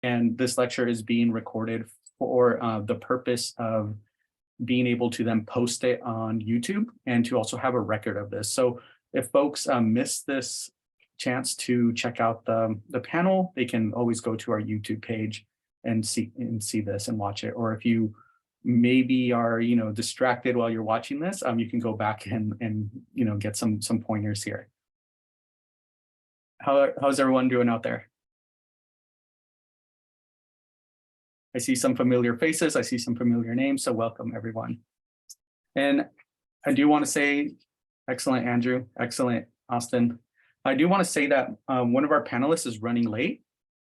And this lecture is being recorded for the purpose of being able to then post it on YouTube and to also have a record of this. So if folks miss this chance to check out the panel, they can always go to our YouTube page and see this and watch it. Or if you maybe are distracted while you're watching this, you can go back and get some pointers here. How's everyone doing out there? I see some familiar faces. I see some familiar names. So welcome, everyone. And I do want to say, excellent, Andrew. Excellent, Austin. I do want to say that one of our panelists is running late.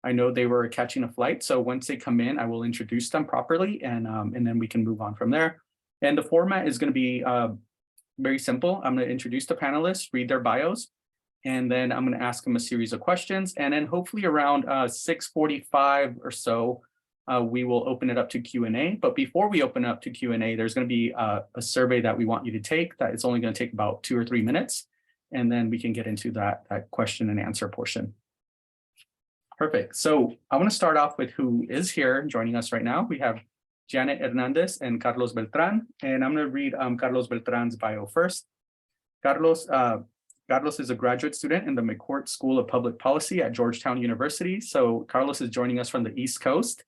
I know they were catching a flight. So once they come in, I will introduce them properly and then we can move on from there. And the format is going to be very simple. I'm going to introduce the panelists, read their bios, and then I'm going to ask them a series of questions. And then hopefully around 6:45 or so, we will open it up to Q&A. But before we open up to Q&A, there's going to be a survey that we want you to take that it's only going to take about 2 or 3 minutes. And then we can get into that question and answer portion. Perfect. So I want to start off with who is here joining us right now. We have Janet Hernandez and Carlos Beltran. And I'm going to read Carlos Beltran's bio first. Carlos is a graduate student in the McCourt School of Public Policy at Georgetown University. So Carlos is joining us from the East Coast.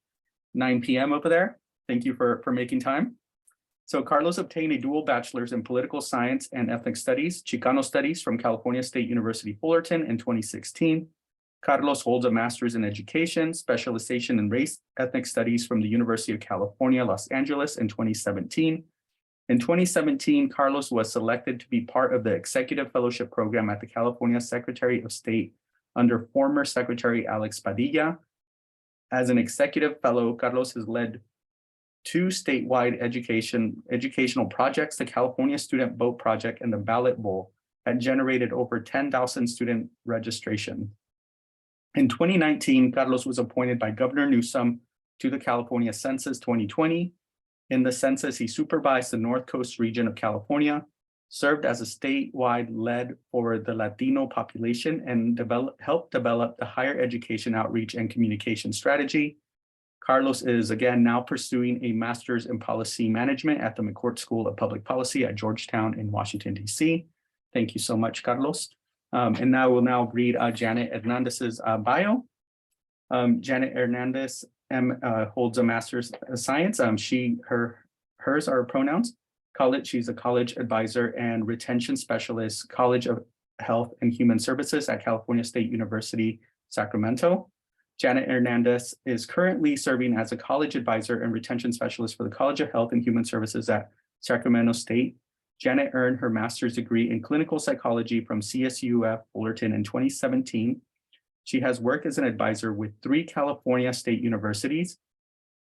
9 p.m. over there. Thank you for making time. So Carlos obtained a dual bachelor's in political science and ethnic studies, Chicano studies from California State University, Fullerton in 2016. Carlos holds a master's in education, specialization in race ethnic studies from the University of California, Los Angeles in 2017. In 2017, Carlos was selected to be part of the Executive Fellowship Program at the California Secretary of State under former Secretary Alex Padilla. As an executive fellow, Carlos has led 2 statewide educational projects, the California Student Vote Project and the Ballot Bowl, that generated over 10,000 student registration. In 2019, Carlos was appointed by Governor Newsom to the California Census 2020. In the census, he supervised the North Coast region of California, served as a statewide lead for the Latino population, and helped develop the higher education outreach and communication strategy. Carlos is again now pursuing a master's in policy management at the McCourt School of Public Policy at Georgetown in Washington, D.C. Thank you so much, Carlos. And now we'll read Janet Hernandez's bio. Janet Hernandez holds a master's in science. Hers are pronouns. She's a college advisor and retention specialist, College of Health and Human Services at California State University, Sacramento. Janet Hernandez is currently serving as a college advisor and retention specialist for the College of Health and Human Services at Sacramento State. Janet earned her master's degree in clinical psychology from CSUF Fullerton in 2017. She has worked as an advisor with 3 California state universities,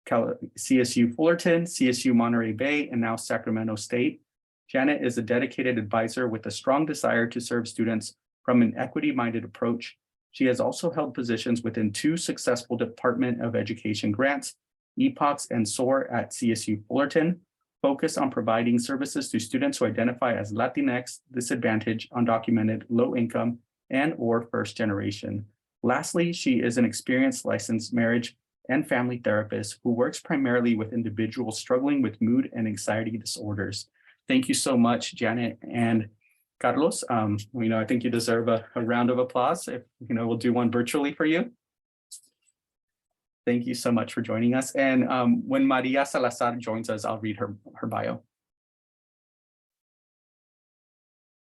CSU Fullerton, CSU Monterey Bay, and now Sacramento State. Janet is a dedicated advisor with a strong desire to serve students from an equity-minded approach. She has also held positions within 2 successful Department of Education grants, EPOCS and SOAR at CSU Fullerton, focused on providing services to students who identify as Latinx, disadvantaged, undocumented, low income, and or first generation. Lastly, she is an experienced licensed marriage and family therapist who works primarily with individuals struggling with mood and anxiety disorders. Thank you so much, Janet and Carlos. I think you deserve a round of applause. If we'll do one virtually for you. Thank you so much for joining us. And when Maria Salazar joins us, I'll read her bio.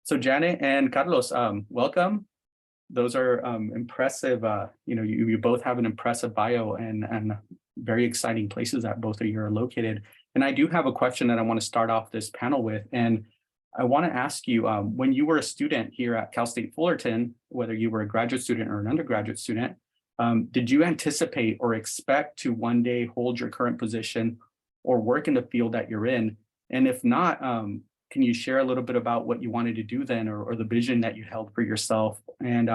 So Janet and Carlos, welcome. Those are impressive. You both have an impressive bio and very exciting places that both of you are located. And I do have a question that I want to start off this panel with. And I want to ask you, when you were a student here at Cal State Fullerton, whether you were a graduate student or an undergraduate student, did you anticipate or expect to one day hold your current position or work in the field that you're in? And if not, can you share a little bit about what you wanted to do then, or the vision that you held for yourself, and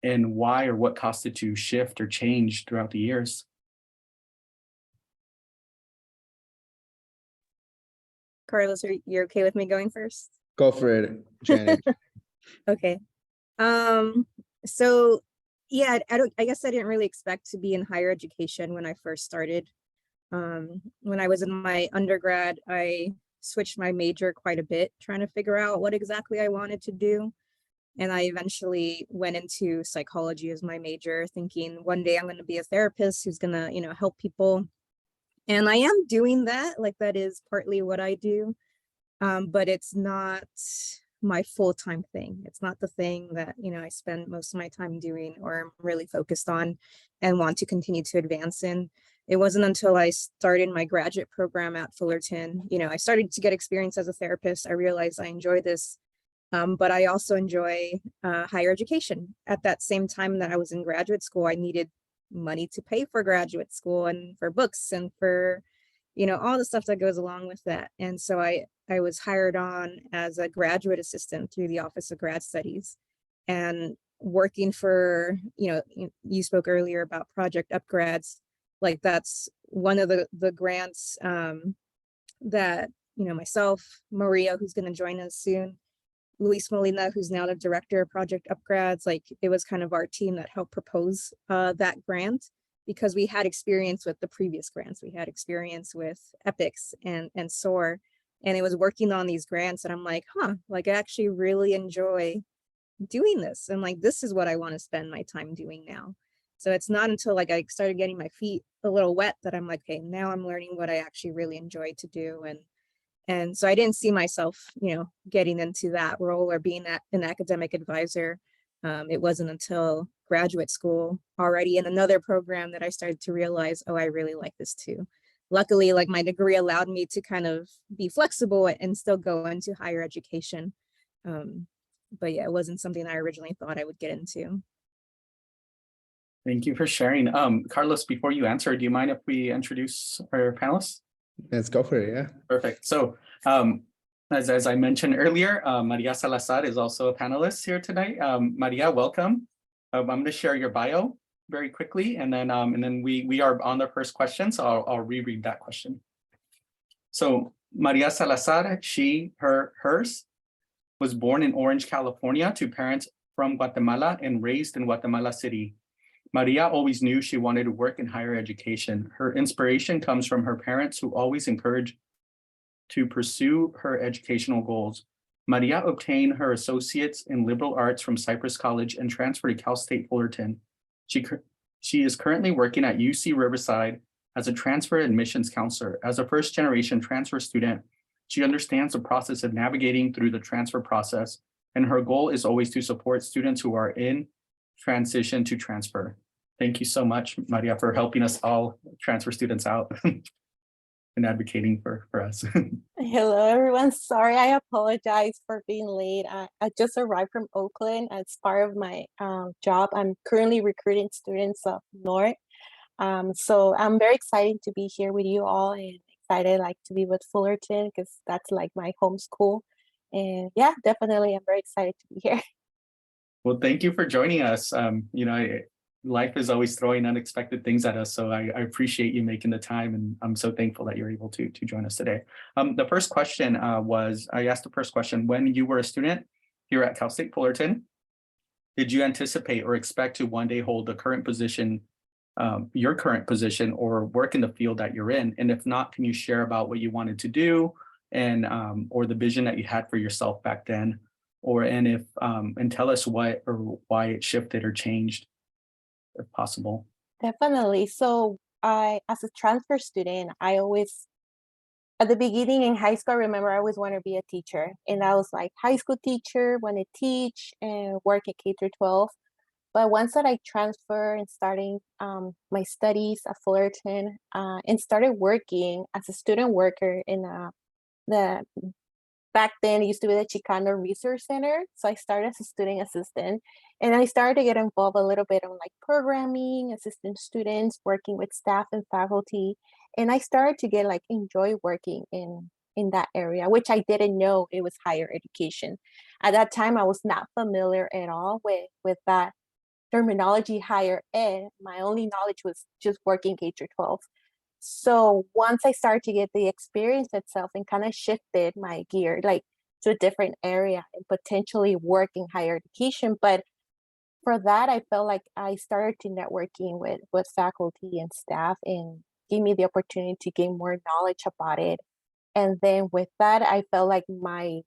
why or what caused it to shift or change throughout the years? Carlos, are you okay with me going first? Go for it, Janet. Okay. So Yeah, I guess I didn't really expect to be in higher education when I first started. When I was in my undergrad, I switched my major quite a bit, trying to figure out what exactly I wanted to do. And I eventually went into psychology as my major, thinking one day I'm going to be a therapist who's going to, help people. And I am doing that. Like that is partly what I do. But it's not my full-time thing. It's not the thing that, I spend most of my time doing or I'm really focused on and want to continue to advance in. It wasn't until I started my graduate program at Fullerton, I started to get experience as a therapist. I realized I enjoy this, but I also enjoy higher education. At that same time that I was in graduate school, I needed money to pay for graduate school and for books and for all the stuff that goes along with that. And so I was hired on as a graduate assistant through the Office of Grad Studies and working for, you spoke earlier about Project Upgrads. Like that's one of the grants that, myself, Maria, who's going to join us soon, Luis Molina, who's now the director of Project Upgrads, like it was kind of our team that helped propose that grant because we had experience with the previous grants. We had experience with EPICS and SOAR, and it was working on these grants. And I'm like, like I actually really enjoy doing this. And like, this is what I want to spend my time doing now. So it's not until like I started getting my feet a little wet that I'm like, okay, now I'm learning what I actually really enjoy to do. And so I didn't see myself, getting into that role or being an academic advisor. It wasn't until graduate school already in another program that I started to realize, oh, I really like this too. Luckily, like my degree allowed me to kind of be flexible and still go into higher education. But yeah, it wasn't something I originally thought I would get into. Thank you for sharing. Carlos, before you answer, do you mind if we introduce our panelists? Let's go for it, yeah. Perfect. So as I mentioned earlier, Maria Salazar is also a panelist here tonight. Maria, welcome. I'm going to share your bio very quickly, and then we are on the first question, so I'll reread that question. So Maria Salazar, hers, was born in Orange, California to parents from Guatemala and raised in Guatemala City. Maria always knew she wanted to work in higher education. Her inspiration comes from her parents who always encouraged to pursue her educational goals. Maria obtained her associates in liberal arts from Cypress College and transferred to Cal State Fullerton. She is currently working at UC Riverside as a transfer admissions counselor. As a first-generation transfer student, she understands the process of navigating through the transfer process, and her goal is always to support students who are in transition to transfer. Thank you so much, Maria, for helping us all transfer students out and advocating for us. Hello, everyone. Sorry, I apologize for being late. I just arrived from Oakland as part of my job. I'm currently recruiting students up north. So I'm very excited to be here with you all and excited to be with Fullerton because that's like my home school. And yeah, definitely, I'm very excited to be here. Well, thank you for joining us. Life is always throwing unexpected things at us, so I appreciate you making the time, and I'm so thankful that you're able to join us today. The first question I asked the first question, when you were a student here at Cal State Fullerton, did you anticipate or expect to one day hold the current position, your current position, or work in the field that you're in? And if not, can you share about what you wanted to do and or the vision that you had for yourself back then? And tell us what or why it shifted or changed, if possible. Definitely. So as a transfer student, I always, at the beginning in high school, I remember I always wanted to be a teacher. And I was like high school teacher, want to teach and work at K through 12. But once that I transferred and starting my studies at Fullerton and started working as a student worker in the back then it used to be the Chicano Resource Center. So I started as a student assistant and I started to get involved a little bit on programming, assisting students, working with staff and faculty. And I started to get enjoy working in that area, which I didn't know it was higher education. At that time, I was not familiar at all with that terminology, higher ed. My only knowledge was just working K through 12. So once I started to get the experience itself and kind of shifted my gear to a different area and potentially work in higher education. But for that, I felt like I started to networking with faculty and staff and gave me the opportunity to gain more knowledge about it. And then with that, I felt like my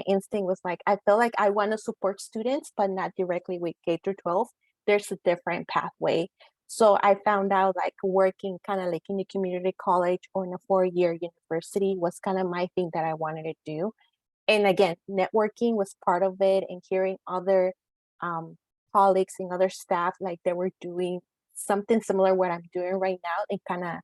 instinct was like, I felt like I want to support students, but not directly with K through 12. There's a different pathway. So I found out like working kind of like in a community college or in a 4-year university was kind of my thing that I wanted to do. And again, networking was part of it, and hearing other colleagues and other staff like they were doing something similar what I'm doing right now, and kind of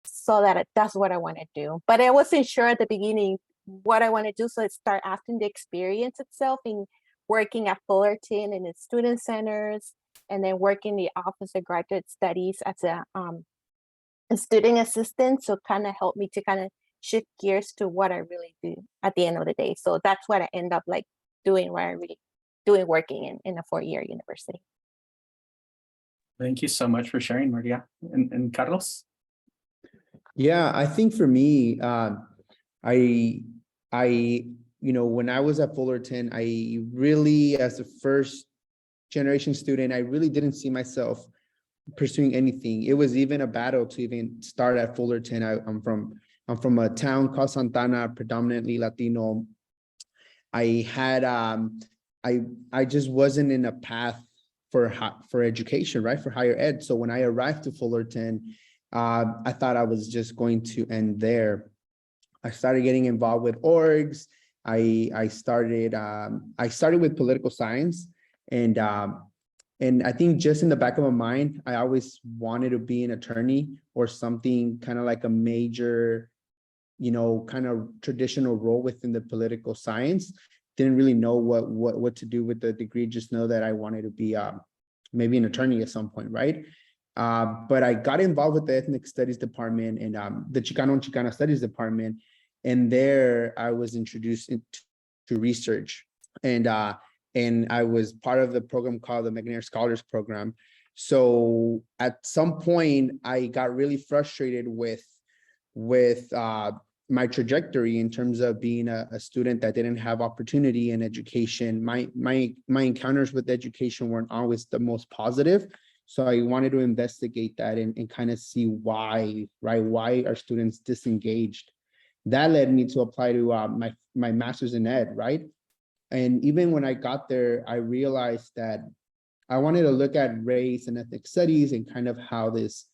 saw that that's what I want to do. But I wasn't sure at the beginning what I want to do. So I start after the experience itself in working at Fullerton and in student centers, and then working the Office of Graduate Studies as a student assistant. So kind of helped me to kind of shift gears to what I really do at the end of the day. So that's what I end up like doing, what I really doing, working in a 4-year university. Thank you so much for sharing, Maria. And Carlos? Yeah, I think for me, when I was at Fullerton, I really, as a first generation student, I really didn't see myself pursuing anything. It was even a battle to even start at Fullerton. I'm from a town called Santana, predominantly Latino. I had I just wasn't in a path for education, right? For higher ed. So when I arrived to Fullerton, I thought I was just going to end there. I started getting involved with orgs. I started with political science, and I think just in the back of my mind, I always wanted to be an attorney or something kind of like a major, kind of traditional role within the political science. Didn't really know what to do with the degree. Just know that I wanted to be maybe an attorney at some point, right? But I got involved with the ethnic studies department and the Chicano and Chicana studies department. And there I was introduced to research, and I was part of the program called the McNair Scholars Program. So at some point I got really frustrated with my trajectory in terms of being a student that didn't have opportunity in education. My encounters with education weren't always the most positive. So I wanted to investigate that and kind of see why, right? Why are students disengaged? That led me to apply to my master's in ed, right? And even when I got there, I realized that I wanted to look at race and ethnic studies and kind of how this,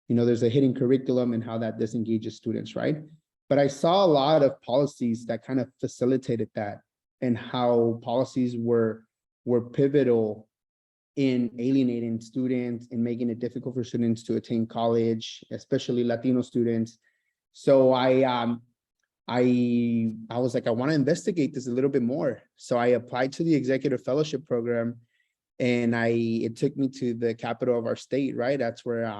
there's a hidden curriculum and how that disengages students, right? But I saw a lot of policies that kind of facilitated that, and how policies were pivotal in alienating students and making it difficult for students to attend college, especially Latino students. So I was like, I want to investigate this a little bit more. So I applied to the executive fellowship program, and it took me to the capital of our state, right? That's where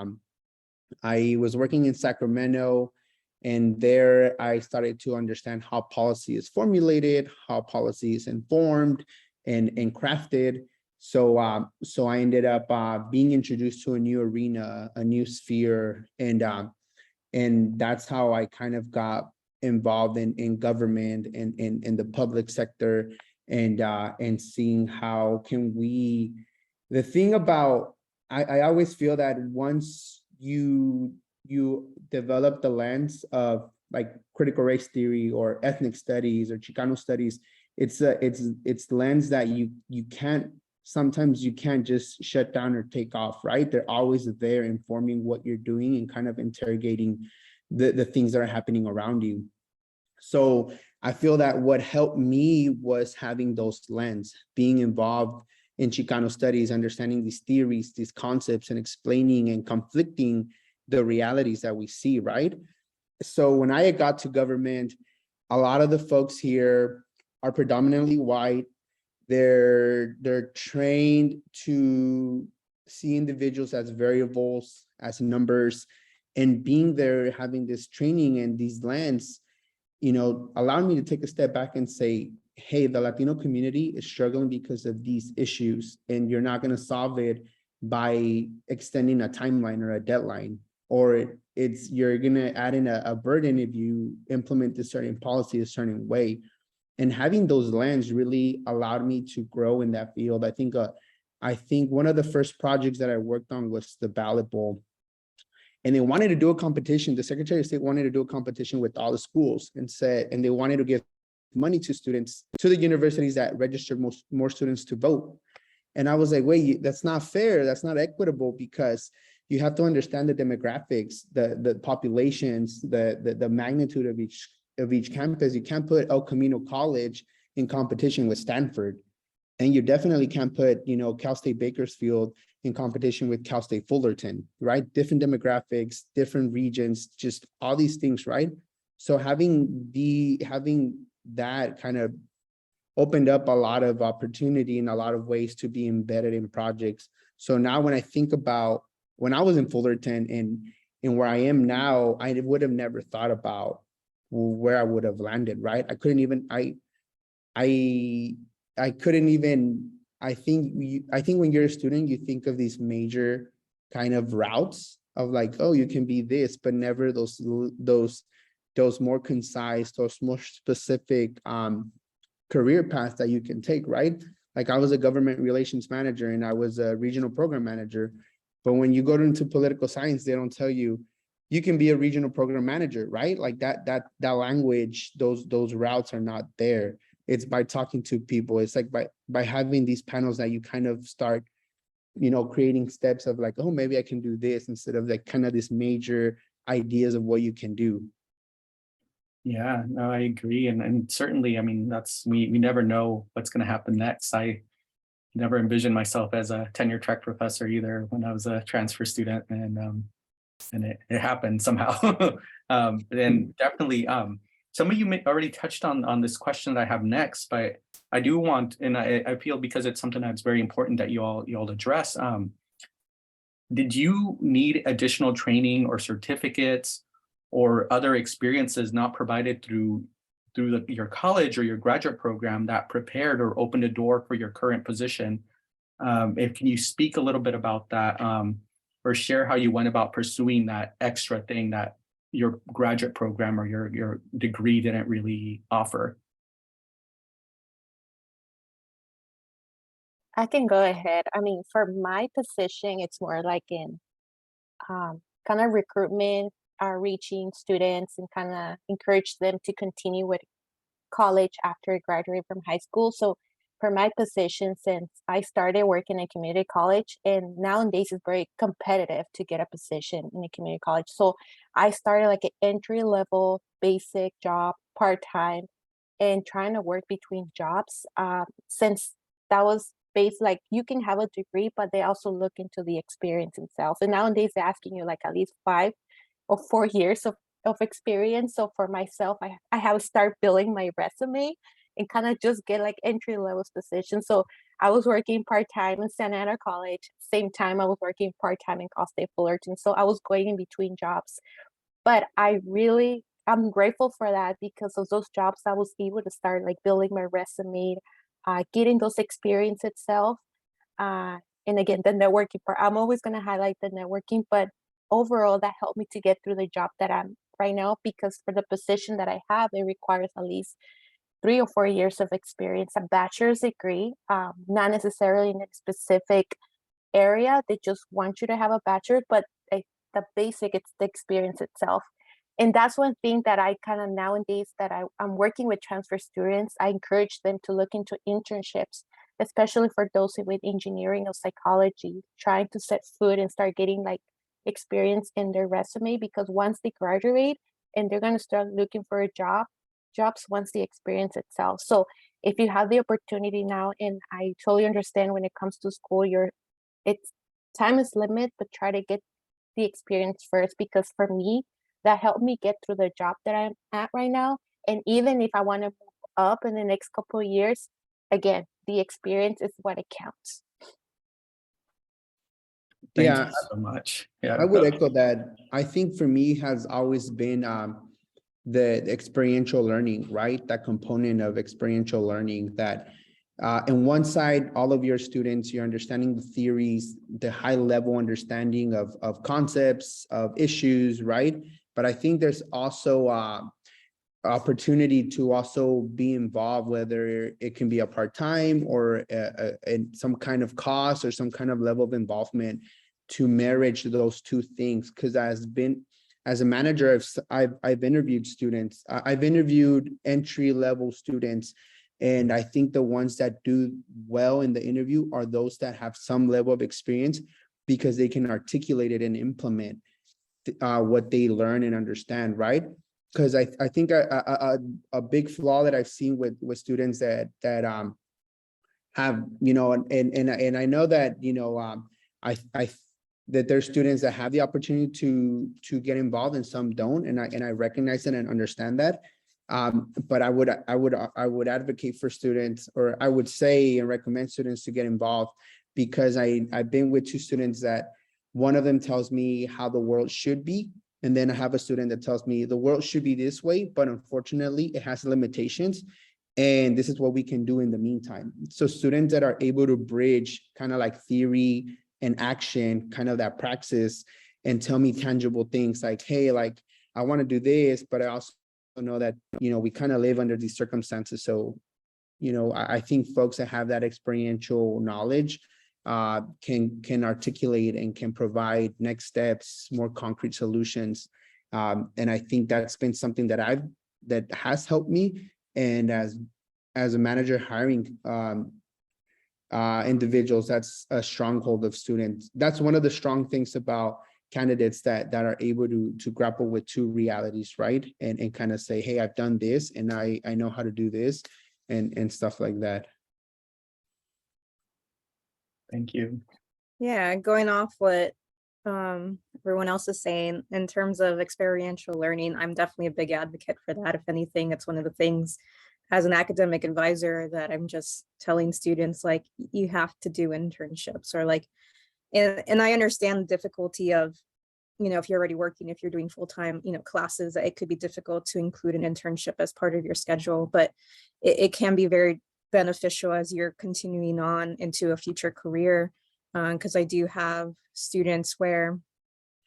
I was working in Sacramento, and there I started to understand how policy is formulated, how policy is informed and crafted. So I ended up being introduced to a new arena, a new sphere, and that's how I kind of got involved in government and in the public sector, and seeing how can we. The thing about I always feel that once you develop the lens of like critical race theory or ethnic studies or Chicano studies, it's lens that you can't. Sometimes you can't just shut down or take off, right? They're always there informing what you're doing and kind of interrogating the things that are happening around you. So I feel that what helped me was having those lens, being involved in Chicano studies, understanding these theories, these concepts, and explaining and conflicting the realities that we see, right? So when I got to government, a lot of the folks here are predominantly white. They're trained to see individuals as variables, as numbers, and being there, having this training and these lens, allowed me to take a step back and say, hey, the Latino community is struggling because of these issues, and you're not going to solve it by extending a timeline or a deadline, or you're going to add in a burden if you implement this certain policy a certain way. And having those lands really allowed me to grow in that field. I think one of the first projects that I worked on was the ballot bowl. And they wanted to do a competition. The Secretary of State wanted to do a competition with all the schools and they wanted to give money to students, to the universities that registered more students to vote. And I was like, wait, that's not fair. That's not equitable, because you have to understand the demographics, the populations, the magnitude of each campus. You can't put El Camino College in competition with Stanford. And you definitely can't put, Cal State Bakersfield in competition with Cal State Fullerton, right? Different demographics, different regions, just all these things, right? So having that kind of opened up a lot of opportunity in a lot of ways to be embedded in projects. So now when I think about when I was in Fullerton and where I am now, I would have never thought about where I would have landed, right? I couldn't even, I think when you're a student, you think of these major kind of routes of like, oh, you can be this, but never those more concise, those more specific career paths that you can take, right? Like I was a government relations manager and I was a regional program manager. But when you go into political science, they don't tell you, you can be a regional program manager, right? Like that language, those routes are not there. It's by talking to people. It's like by having these panels that you kind of start, creating steps of like, oh, maybe I can do this, instead of like kind of this major ideas of what you can do. Yeah, no, I agree. And certainly, I mean, we never know what's going to happen next. I never envisioned myself as a tenure track professor either when I was a transfer student, and it happened somehow. And definitely, some of you may already touched on this question that I have next, but I do want, and I feel because it's something that's very important that you all address. Did you need additional training or certificates or other experiences not provided through your college or your graduate program that prepared or opened a door for your current position? Can you speak a little bit about that, or share how you went about pursuing that extra thing that your graduate program or your degree didn't really offer? I can go ahead. I mean, for my position, it's more like in kind of recruitment, reaching students and kind of encourage them to continue with college after I graduate from high school. So for my position, since I started working at community college, and nowadays it's very competitive to get a position in a community college. So I started like an entry level basic job, part-time, and trying to work between jobs. Since that was based, like you can have a degree, but they also look into the experience itself. And nowadays they're asking you like at least 5 or 4 years of experience. So for myself, I have to start building my resume and kind of just get like entry level positions. So I was working part-time in Santa Ana College. Same time I was working part-time in Cal State Fullerton. So I was going in between jobs. But I'm grateful for that, because of those jobs I was able to start like building my resume, getting those experience itself. And again, the networking part, I'm always going to highlight the networking, but overall that helped me to get through the job that I'm right now, because for the position that I have, it requires at least 3 or 4 years of experience, a bachelor's degree, not necessarily in a specific area. They just want you to have a bachelor, but the basic, it's the experience itself. And that's one thing that I kind of nowadays that I'm working with transfer students, I encourage them to look into internships, especially for those with engineering or psychology, trying to set foot and start getting like experience in their resume, because once they graduate and they're going to start looking for a jobs once the experience itself. So if you have the opportunity now, and I totally understand when it comes to school, it's time is limited, but try to get the experience first, because for me, that helped me get through the job that I'm at right now. And even if I want to move up in the next couple of years, again, the experience is what it counts. Thank you so much. Yeah, I would echo that. I think for me has always been the experiential learning, right? That component of experiential learning that on one side, all of your students, you're understanding the theories, the high level understanding of concepts, of issues, right? But I think there's also opportunity to also be involved, whether it can be a part-time or in some kind of cost or some kind of level of involvement to marriage those two things. Because as a manager, I've interviewed students, I've interviewed entry-level students, and I think the ones that do well in the interview are those that have some level of experience, because they can articulate it and implement what they learn and understand, right? Because I think a big flaw that I've seen with students that have, you know, and I know that, you know, that there's students that have the opportunity to get involved and some don't, and I recognize it and understand that. But I would advocate for students, or I would say and recommend students to get involved, because I've been with two students that one of them tells me how the world should be, and then I have a student that tells me the world should be this way, but unfortunately it has limitations, and this is what we can do in the meantime. So students that are able to bridge kind of like theory and action, kind of that praxis, and tell me tangible things like, hey, like I want to do this, but I also know that, you know, we kind of live under these circumstances. So, you know, I think folks that have that experiential knowledge can articulate and can provide next steps, more concrete solutions. And I think that's been something that has helped me. And as a manager hiring individuals, that's a stronghold of students. That's one of the strong things about candidates that are able to grapple with two realities, right? And kind of say, hey, I've done this and I know how to do this and stuff like that. Thank you. Yeah, going off what everyone else is saying in terms of experiential learning, I'm definitely a big advocate for that. If anything, it's one of the things as an academic advisor that I'm just telling students, like, you have to do internships, or like, and I understand the difficulty of, you know, if you're already working, if you're doing full-time, you know, classes, it could be difficult to include an internship as part of your schedule, but it can be very beneficial as you're continuing on into a future career. Because I do have students where,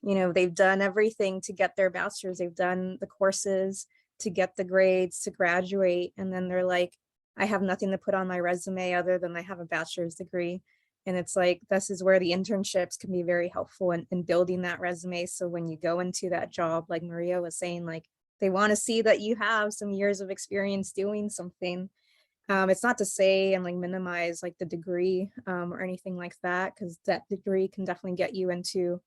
you know, they've done everything to get their bachelor's, they've done the courses to get the grades to graduate, and then they're like, I have nothing to put on my resume other than I have a bachelor's degree. And it's like, this is where the internships can be very helpful in building that resume. So when you go into that job, like Maria was saying, like, they want to see that you have some years of experience doing something. It's not to say and like minimize like the degree or anything like that, because that degree can definitely get you into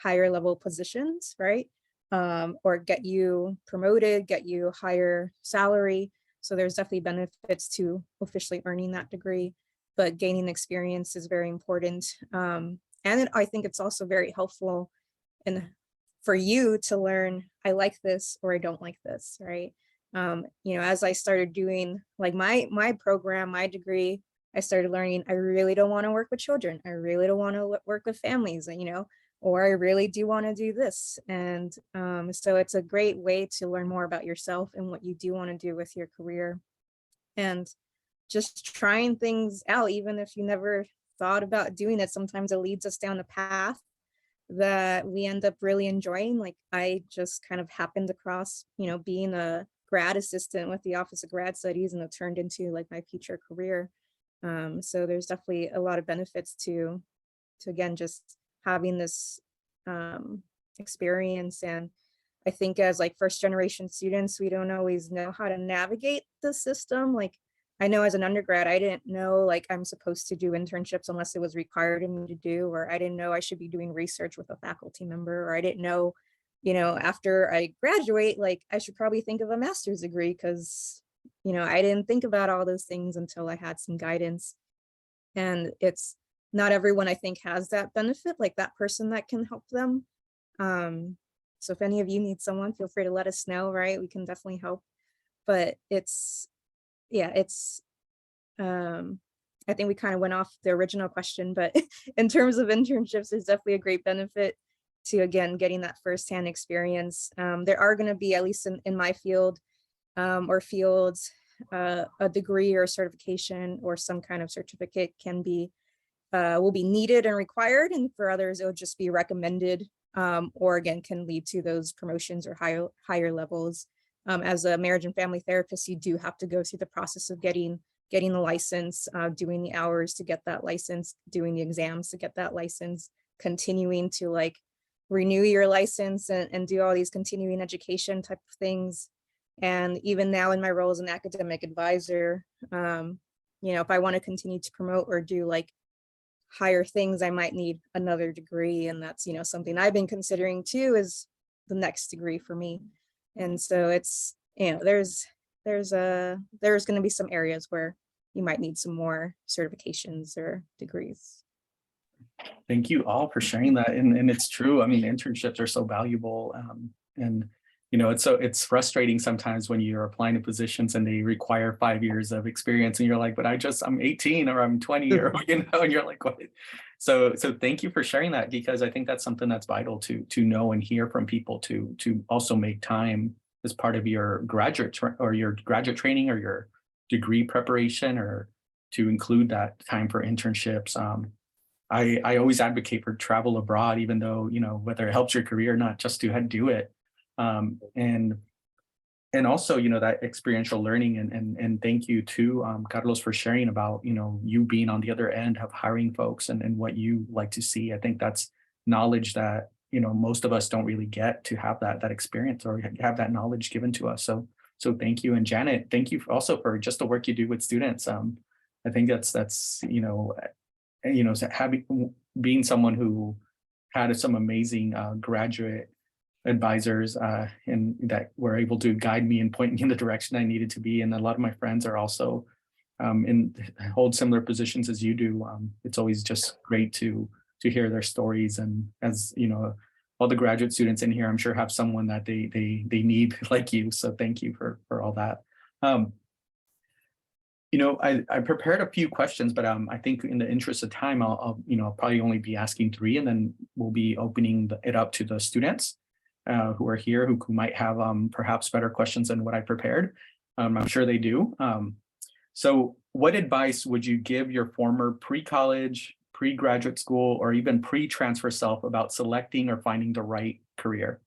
higher level positions, right? Or get you promoted, get you a higher salary. So there's definitely benefits to officially earning that degree, but gaining experience is very important. And I think it's also very helpful for you to learn, I like this or I don't like this, right? You know, as I started doing like my program, my degree, I started learning, I really don't want to work with children. I really don't want to work with families, and, you know, or I really do want to do this. And so it's a great way to learn more about yourself and what you do want to do with your career. And just trying things out, even if you never thought about doing it, sometimes it leads us down a path that we end up really enjoying. Like, I just kind of happened across, you know, being a grad assistant with the Office of Grad Studies, and it turned into like my future career. So there's definitely a lot of benefits to again, just having this experience. And I think as like first generation students, we don't always know how to navigate the system. Like, I know as an undergrad, I didn't know like I'm supposed to do internships unless it was required of me to do, or I didn't know I should be doing research with a faculty member, or I didn't know, you know, after I graduate, like I should probably think of a master's degree, because, you know, I didn't think about all those things until I had some guidance. And it's not everyone, I think, has that benefit, like that person that can help them. So if any of you need someone, feel free to let us know, right? We can definitely help. But it's, yeah, it's, I think we kind of went off the original question, but in terms of internships, there's definitely a great benefit to, again, getting that firsthand experience. There are going to be, at least in my field or fields, a degree or certification or some kind of certificate can be, will be needed and required. And for others, it will just be recommended, or again, can lead to those promotions or higher levels. As a marriage and family therapist, you do have to go through the process of getting the license, doing the hours to get that license, doing the exams to get that license, continuing to like renew your license and do all these continuing education type of things. And even now in my role as an academic advisor, if I want to continue to promote or do like higher things, I might need another degree. And that's, something I've been considering too, is the next degree for me. And so it's, there's going to be some areas where you might need some more certifications or degrees. Thank you all for sharing that. And it's true. I mean, internships are so valuable. And it's frustrating sometimes when you're applying to positions and they require 5 years of experience and you're like, but I'm 18 or I'm 20 or, and you're like, what? So thank you for sharing that, because I think that's something that's vital to know and hear from people to also make time as part of your graduate training or your degree preparation, or to include that time for internships. I always advocate for travel abroad, even though, whether it helps your career or not, just to do it. And also, that experiential learning, and thank you to Carlos for sharing about, you being on the other end of hiring folks and what you like to see. I think that's knowledge that, most of us don't really get to have that experience or have that knowledge given to us. So thank you. And Janet, thank you also for just the work you do with students. I think that's being someone who had some amazing graduate advisors and that were able to guide me and point me in the direction I needed to be. And a lot of my friends are also hold similar positions as you do. It's always just great to hear their stories. And as all the graduate students in here, I'm sure have someone that they need like you. So thank you for all that. I prepared a few questions, but I think in the interest of time, I'll probably only be asking 3, and then we'll be opening it up to the students who are here, who might have perhaps better questions than what I prepared. I'm sure they do. So what advice would you give your former pre-college, pre-graduate school, or even pre-transfer self about selecting or finding the right career?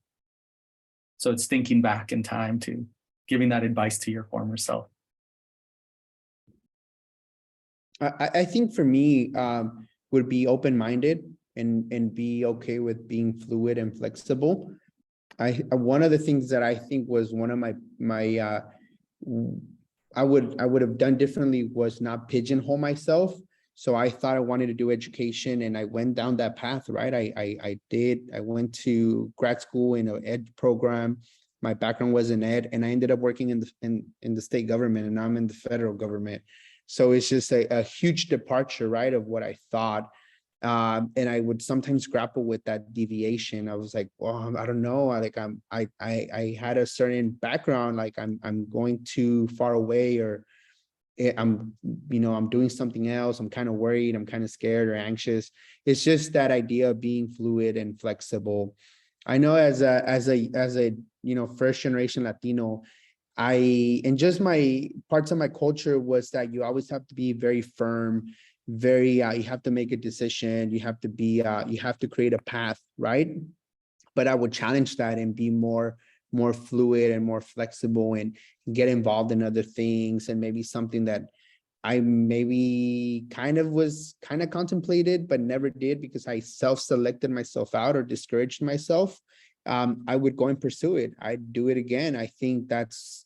So it's thinking back in time to giving that advice to your former self. I think for me, would be open-minded and be okay with being fluid and flexible. One of the things that I think was one of my I would have done differently was not pigeonhole myself. So I thought I wanted to do education, and I went down that path, right? I went to grad school in an ed program. My background was in ed, and I ended up working in the state government, and now I'm in the federal government. So it's just a huge departure, right, of what I thought. And I would sometimes grapple with that deviation. I was like, well, I don't know. I had a certain background, like I'm going too far away, or I'm doing something else. I'm kind of worried. I'm kind of scared or anxious. It's just that idea of being fluid and flexible. I know as a first generation Latino, and just my parts of my culture was that you always have to be very firm, you have to make a decision, you have to create a path, right? But I would challenge that and be more fluid and more flexible and get involved in other things, and maybe something that I maybe kind of contemplated but never did because I self-selected myself out or discouraged myself. I would go and pursue it. I'd do it again. I think that's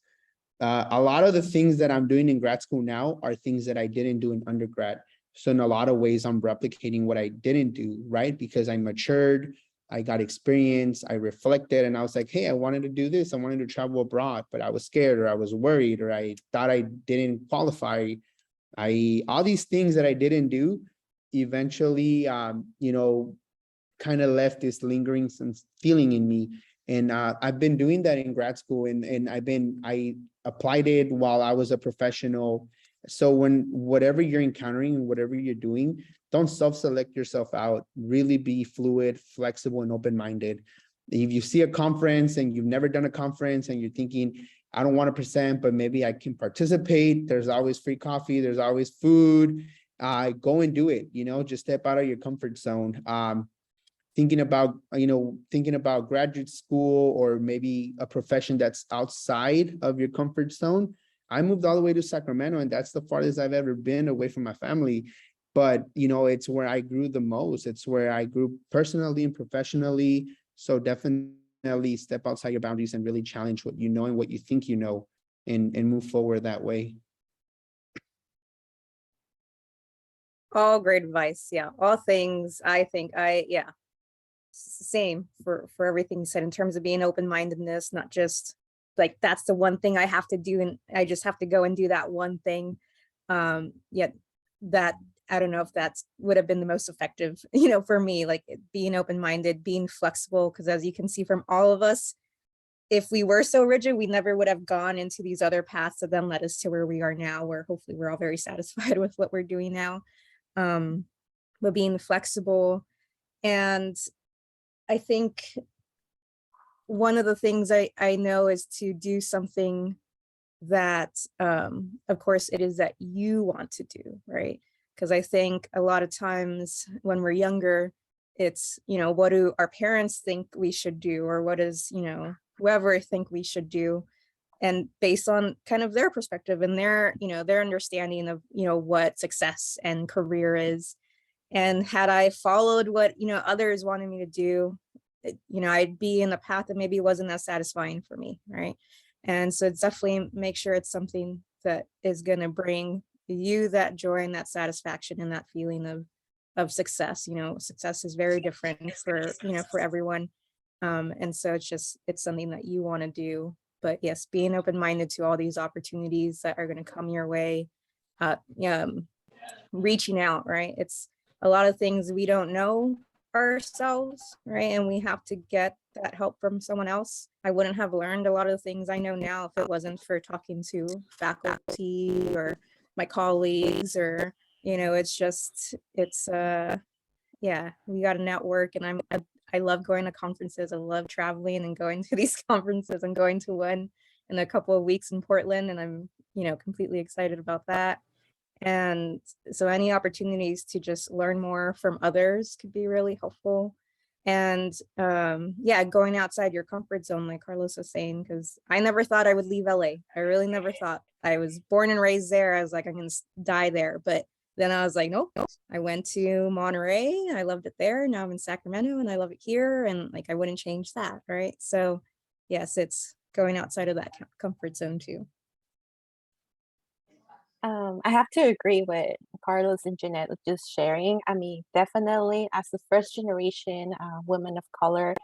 a lot of the things that I'm doing in grad school now are things that I didn't do in undergrad. So in a lot of ways, I'm replicating what I didn't do, right? Because I matured, I got experience, I reflected, and I was like, hey, I wanted to do this. I wanted to travel abroad, but I was scared, or I was worried, or I thought I didn't qualify. All these things that I didn't do eventually, kind of left this lingering feeling in me. And I've been doing that in grad school, and I applied it while I was a professional. So whatever you're encountering and whatever you're doing, don't self-select yourself out. Really be fluid, flexible, and open-minded. If you see a conference and you've never done a conference and you're thinking, I don't want to present, but maybe I can participate, there's always free coffee, there's always food, go and do it, just step out of your comfort zone. thinking about, thinking about graduate school or maybe a profession that's outside of your comfort zone. I moved all the way to Sacramento, and that's the farthest I've ever been away from my family. But, it's where I grew the most. It's where I grew personally and professionally. So definitely step outside your boundaries and really challenge what you know and what you think you know, and move forward that way. All great advice. Yeah. All things I think same for everything you said in terms of being open-mindedness, not just like that's the one thing I have to do and I just have to go and do that one thing. Yet that I don't know if that's would have been the most effective, for me, like being open-minded, being flexible, because as you can see from all of us, if we were so rigid, we never would have gone into these other paths that then led us to where we are now, where hopefully we're all very satisfied with what we're doing now. But being flexible. And I think one of the things I know is to do something that, of course, it is that you want to do, right? Because I think a lot of times when we're younger, it's, what do our parents think we should do? Or what does, whoever think we should do? And based on kind of their perspective and their, their understanding of, what success and career is. And had I followed what, others wanted me to do, I'd be in a path that maybe wasn't as satisfying for me, right? And so it's definitely make sure it's something that is going to bring you that joy and that satisfaction and that feeling of success. Success is very different for, for everyone. And so it's something that you want to do. But yes, being open-minded to all these opportunities that are going to come your way, reaching out, right? It's a lot of things we don't know ourselves, right? And we have to get that help from someone else. I wouldn't have learned a lot of the things I know now if it wasn't for talking to faculty or my colleagues, or, we got to network. And I love going to conferences. I love traveling and going to these conferences. and going to one in a couple of weeks in Portland, and I'm, completely excited about that. And so any opportunities to just learn more from others could be really helpful. And going outside your comfort zone, like Carlos was saying, because I never thought I would leave LA. I really never thought. I was born and raised there. I was like, I'm going to die there. But then I was like, nope. I went to Monterey. I loved it there. Now I'm in Sacramento and I love it here. And like, I wouldn't change that. Right. So yes, it's going outside of that comfort zone too. I have to agree with Carlos and Jeanette just sharing. I mean, definitely as the first generation women of color,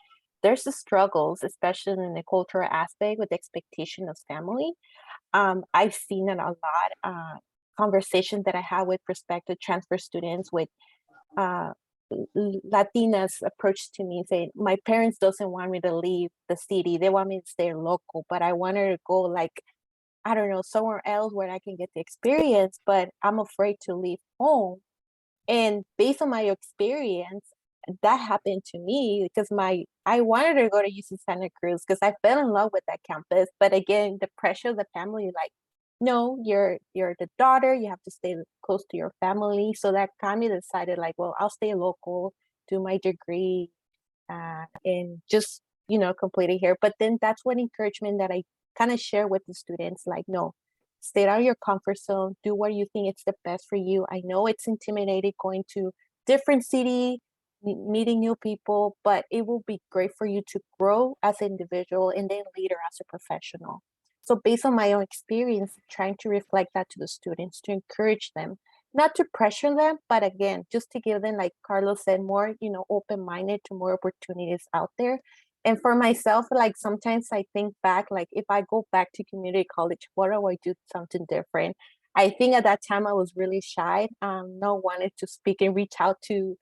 there's the struggles, especially in the cultural aspect with the expectation of family. I've seen it a lot. Conversations that I have with prospective transfer students with Latinas approach to me and say, my parents doesn't want me to leave the city. They want me to stay local, but I want her to go like, I don't know, somewhere else where I can get the experience, but I'm afraid to leave home. And based on my experience, that happened to me because I wanted to go to UC Santa Cruz because I fell in love with that campus. But again, the pressure of the family, like, no, you're the daughter, you have to stay close to your family. So that kind of decided like, well, I'll stay local, do my degree, and just, complete it here. But then that's what encouragement that I kind of share with the students, like, no, stay out of your comfort zone, do what you think it's the best for you. I know it's intimidating going to different city, meeting new people, but it will be great for you to grow as an individual and then later as a professional. So based on my own experience, trying to reflect that to the students, to encourage them, not to pressure them, but again, just to give them, like Carlos said, more, open-minded to more opportunities out there. And for myself, like sometimes I think back, like if I go back to community college, what do I do something different? I think at that time I was really shy, not wanted to speak and reach out to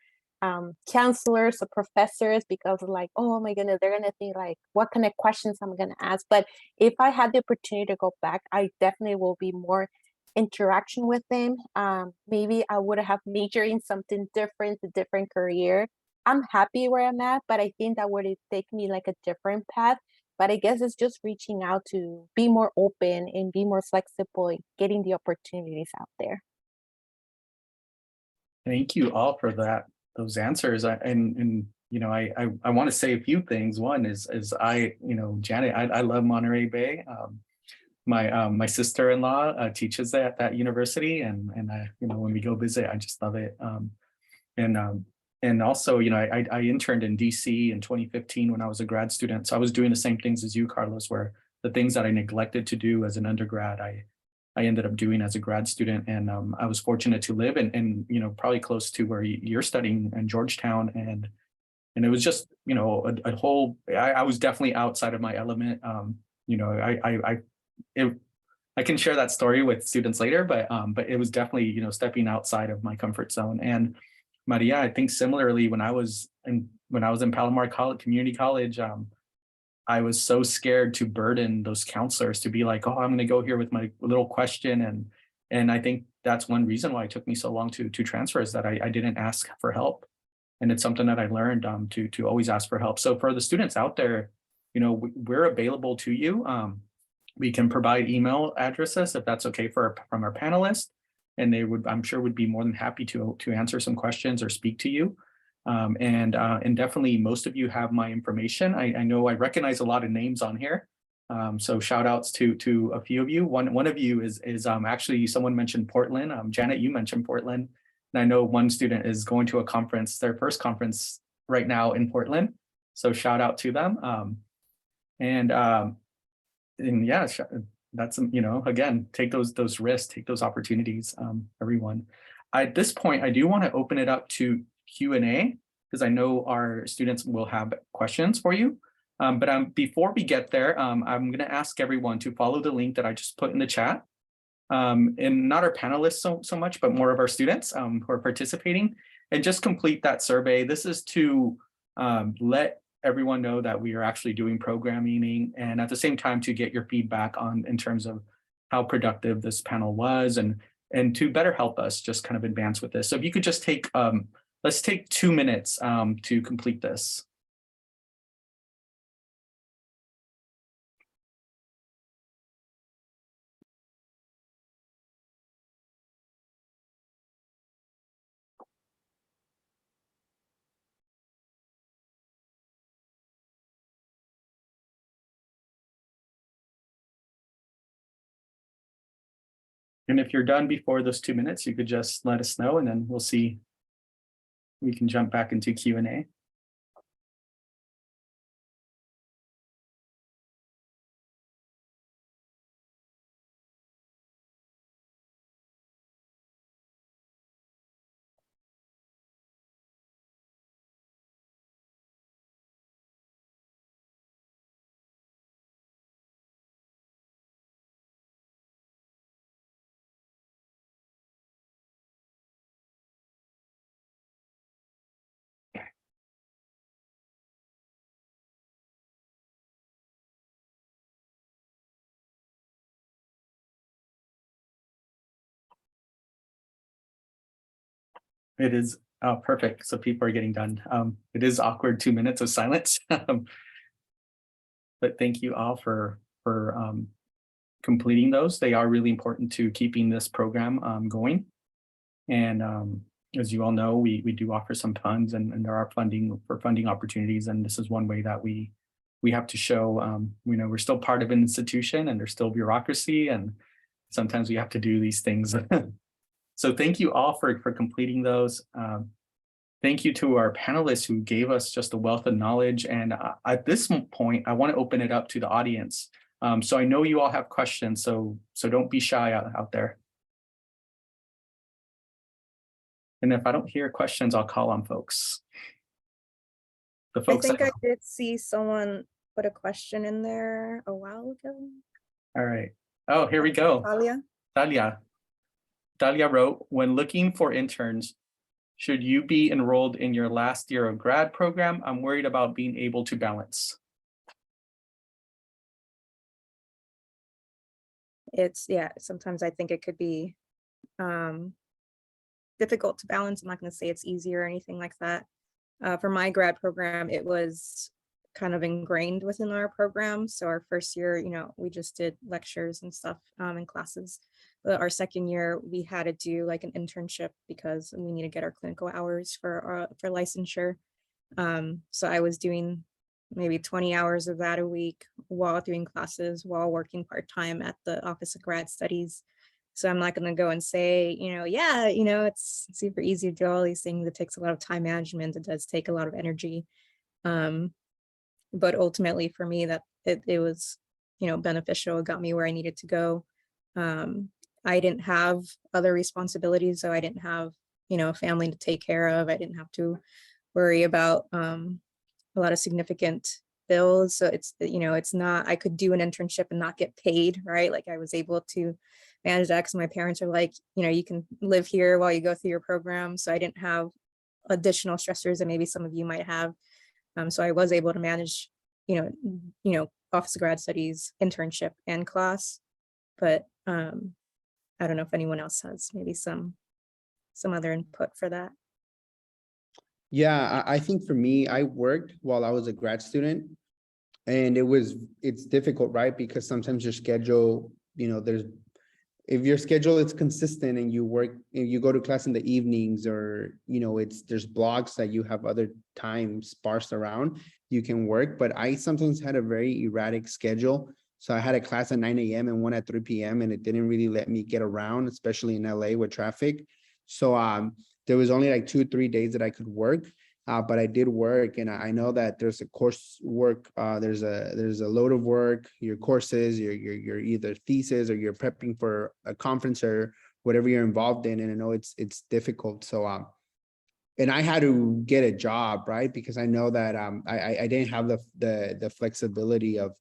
counselors or professors because like, oh my goodness, they're gonna think like, what kind of questions I'm gonna ask. But if I had the opportunity to go back, I definitely will be more interaction with them. Maybe I would have majored in something different, a different career. I'm happy where I'm at, but I think that would take me like a different path. But I guess it's just reaching out to be more open and be more flexible and getting the opportunities out there. Thank you all for those answers. And I want to say a few things. One is Janet, I love Monterey Bay. My sister-in-law teaches at that university, and I, when we go visit, I just love it. And also, I interned in DC in 2015 when I was a grad student. So I was doing the same things as you, Carlos, where the things that I neglected to do as an undergrad, I ended up doing as a grad student. And I was fortunate to live in probably close to where you're studying in Georgetown. And it was just, a whole, I was definitely outside of my element. I can share that story with students later, but it was definitely, stepping outside of my comfort zone. And Maria, I think similarly, when I was in Palomar College, community college, I was so scared to burden those counselors, to be like, oh, I'm going to go here with my little question. And I think that's one reason why it took me so long to transfer, is that I didn't ask for help. And it's something that I learned to always ask for help. So for the students out there, we're available to you. We can provide email addresses if that's okay from our panelists, and they would, I'm sure, would be more than happy to answer some questions or speak to you. And definitely most of you have my information. I know I recognize a lot of names on here. So shout outs to a few of you. One of you is actually, someone mentioned Portland. Janet, you mentioned Portland. And I know one student is going to a conference, their first conference right now in Portland. So shout out to them. And yeah, that's, again, take those risks, take those opportunities, everyone. At this point, I do want to open it up to Q&A, because I know our students will have questions for you. But before we get there, I'm going to ask everyone to follow the link that I just put in the chat. And not our panelists so much, but more of our students who are participating, and just complete that survey. This is to let everyone know that we are actually doing programming, and at the same time to get your feedback in terms of how productive this panel was, and to better help us just kind of advance with this. So if you could just take, let's take 2 minutes to complete this. And if you're done before those 2 minutes, you could just let us know, and then we'll see. We can jump back into Q&A. It is perfect. So people are getting done. It is awkward 2 minutes of silence. But thank you all for completing those. They are really important to keeping this program going. And as you all know, we do offer some funds, and there are funding opportunities. And this is one way that we have to show, we're still part of an institution, and there's still bureaucracy, and sometimes we have to do these things. So thank you all for completing those. Thank you to our panelists who gave us just a wealth of knowledge. And at this point, I want to open it up to the audience. So I know you all have questions, so don't be shy out there. And if I don't hear questions, I'll call on folks. The folks. I think I did see someone put a question in there a while ago. All right. Oh, here we go. Dalia wrote, when looking for interns, should you be enrolled in your last year of grad program? I'm worried about being able to balance. Sometimes I think it could be difficult to balance. I'm not going to say it's easy or anything like that. For my grad program, it was kind of ingrained within our program. So our first year, we just did lectures and stuff in classes. But our second year, we had to do like an internship because we need to get our clinical hours for licensure. So I was doing maybe 20 hours of that a week while doing classes, while working part-time at the Office of Grad Studies. So I'm not going to go and say, yeah, it's super easy to do all these things. It takes a lot of time management. It does take a lot of energy. But ultimately for me, that it was, beneficial. It got me where I needed to go. I didn't have other responsibilities, so I didn't have, a family to take care of. I didn't have to worry about a lot of significant bills. So it's not, I could do an internship and not get paid, right? Like I was able to manage that because my parents are like, you can live here while you go through your program. So I didn't have additional stressors that maybe some of you might have. So I was able to manage, Office of Grad Studies, internship, and class. But I don't know if anyone else has maybe some other input for that. Yeah, I think for me, I worked while I was a grad student, and it's difficult, right? Because sometimes your schedule, if your schedule is consistent and you go to class in the evenings, or, there's blocks that you have other time sparse around, you can work. But I sometimes had a very erratic schedule. So I had a class at 9 a.m. and one at 3 p.m. and it didn't really let me get around, especially in LA with traffic. So there was only like 2-3 days that I could work. But I did work, and I know that there's a course work, there's a load of work, your courses, your either thesis, or you're prepping for a conference or whatever you're involved in. And I know it's difficult. So and I had to get a job, right? Because I know that I didn't have the flexibility of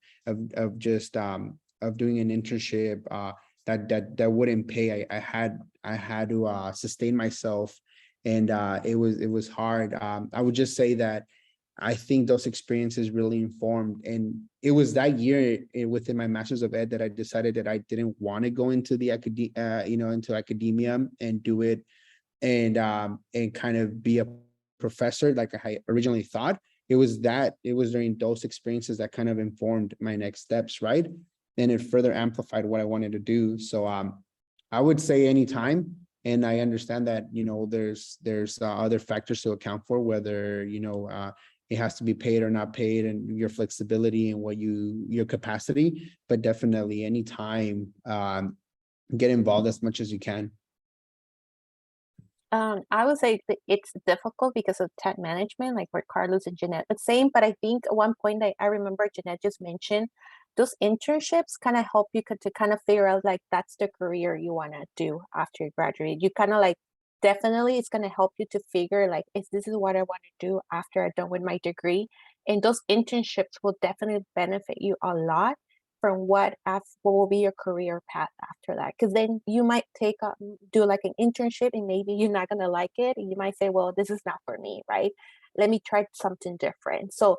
just of doing an internship that wouldn't pay. I had to sustain myself. And it was hard. I would just say that I think those experiences really informed. And it was that year within my Master's of Ed that I decided that I didn't want to go into the into academia and do it and kind of be a professor like I originally thought. It was during those experiences that kind of informed my next steps, right? And it further amplified what I wanted to do. So I would say anytime. And I understand that, there's other factors to account for, whether, it has to be paid or not paid, and your flexibility and your capacity, but definitely anytime, get involved as much as you can. I would say that it's difficult because of time management, like what Carlos and Jeanette was saying. But I think one point that I remember Jeanette just mentioned, those internships kind of help you to kind of figure out like that's the career you want to do after you graduate. You kind of like, definitely it's going to help you to figure like, this is what I want to do after I'm done with my degree. And those internships will definitely benefit you a lot from what will be your career path after that. Because then you might do like an internship and maybe you're not going to like it. And you might say, well, this is not for me, right? Let me try something different. So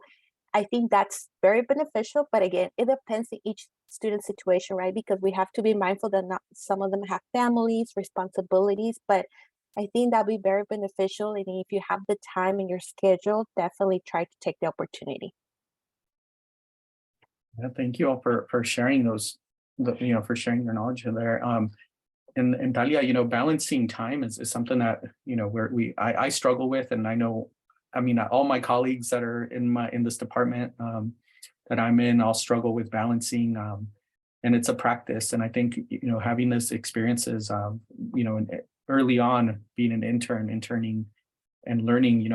I think that's very beneficial. But again, it depends on each student situation, right? Because we have to be mindful that not some of them have families, responsibilities, but I think that'd be very beneficial. And if you have the time in your schedule, definitely try to take the opportunity. Yeah, thank you all for sharing for sharing your knowledge in there. And Dalia, balancing time is something that, I struggle with. And I know, all my colleagues that are in this department that I'm in, I'll struggle with balancing. And it's a practice. And I think, having this experiences, early on being an interning and learning,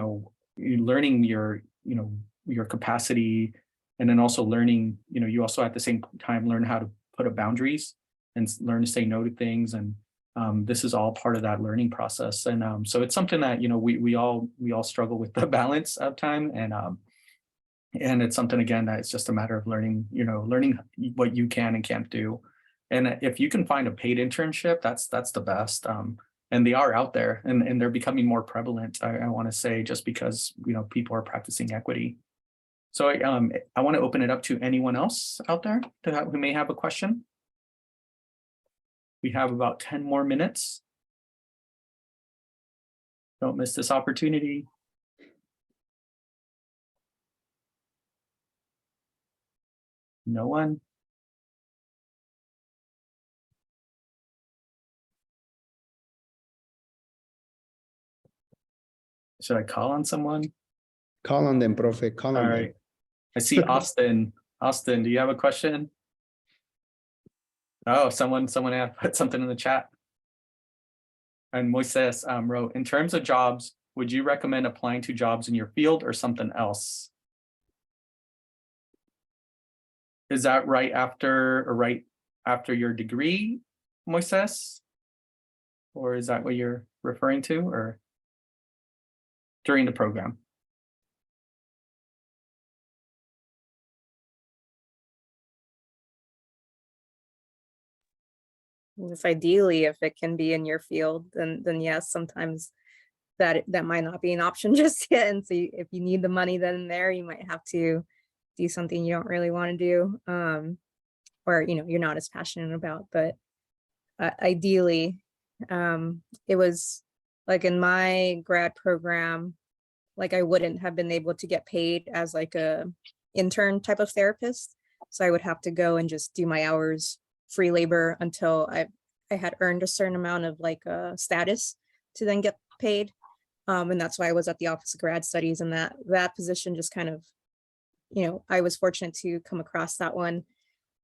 learning your capacity. And then also learning, you also at the same time learn how to put up boundaries and learn to say no to things. And this is all part of that learning process. And so it's something that, we all struggle with the balance of time. And it's something, again, that it's just a matter of learning what you can and can't do. And if you can find a paid internship, that's the best. And they are out there and they're becoming more prevalent, I want to say, just because, people are practicing equity. So I want to open it up to anyone else out there who may have a question. We have about 10 more minutes. Don't miss this opportunity. No one? Should I call on someone? Call on them, profe, call All on them. right. I see Austin. Austin, do you have a question? Oh, someone had put something in the chat. And Moises wrote, in terms of jobs, would you recommend applying to jobs in your field or something else? Is that right after your degree, Moises? Or is that what you're referring to, or during the program? If ideally, if it can be in your field, then yes, sometimes that might not be an option just yet. And so if you need the money then and there, you might have to do something you don't really want to do, or you're not as passionate about. But ideally, it was like in my grad program, like I wouldn't have been able to get paid as like a intern type of therapist. So I would have to go and just do my hours free labor until I had earned a certain amount of like status to then get paid. And that's why I was at the Office of Grad Studies, and that position just kind of, I was fortunate to come across that one.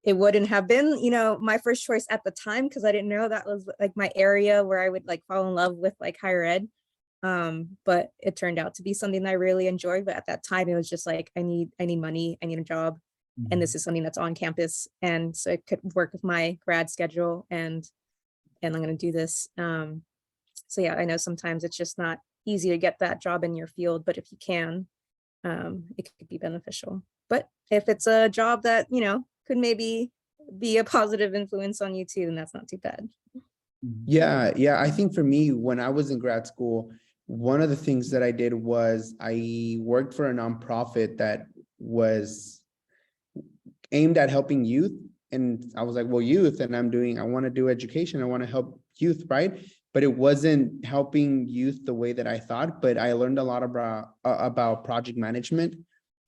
It wouldn't have been, my first choice at the time, because I didn't know that was like my area where I would like fall in love with like higher ed. But it turned out to be something that I really enjoyed. But at that time, it was just like, I need money, I need a job. And this is something that's on campus. And so it could work with my grad schedule, and I'm going to do this. So yeah, I know sometimes it's just not easy to get that job in your field, but if you can, it could be beneficial. But if it's a job that, could maybe be a positive influence on you too, then that's not too bad. Yeah. I think for me, when I was in grad school, one of the things that I did was I worked for a nonprofit that was aimed at helping youth. And I was like, well, youth, and I want to do education. I want to help youth, right? But it wasn't helping youth the way that I thought. But I learned a lot about project management.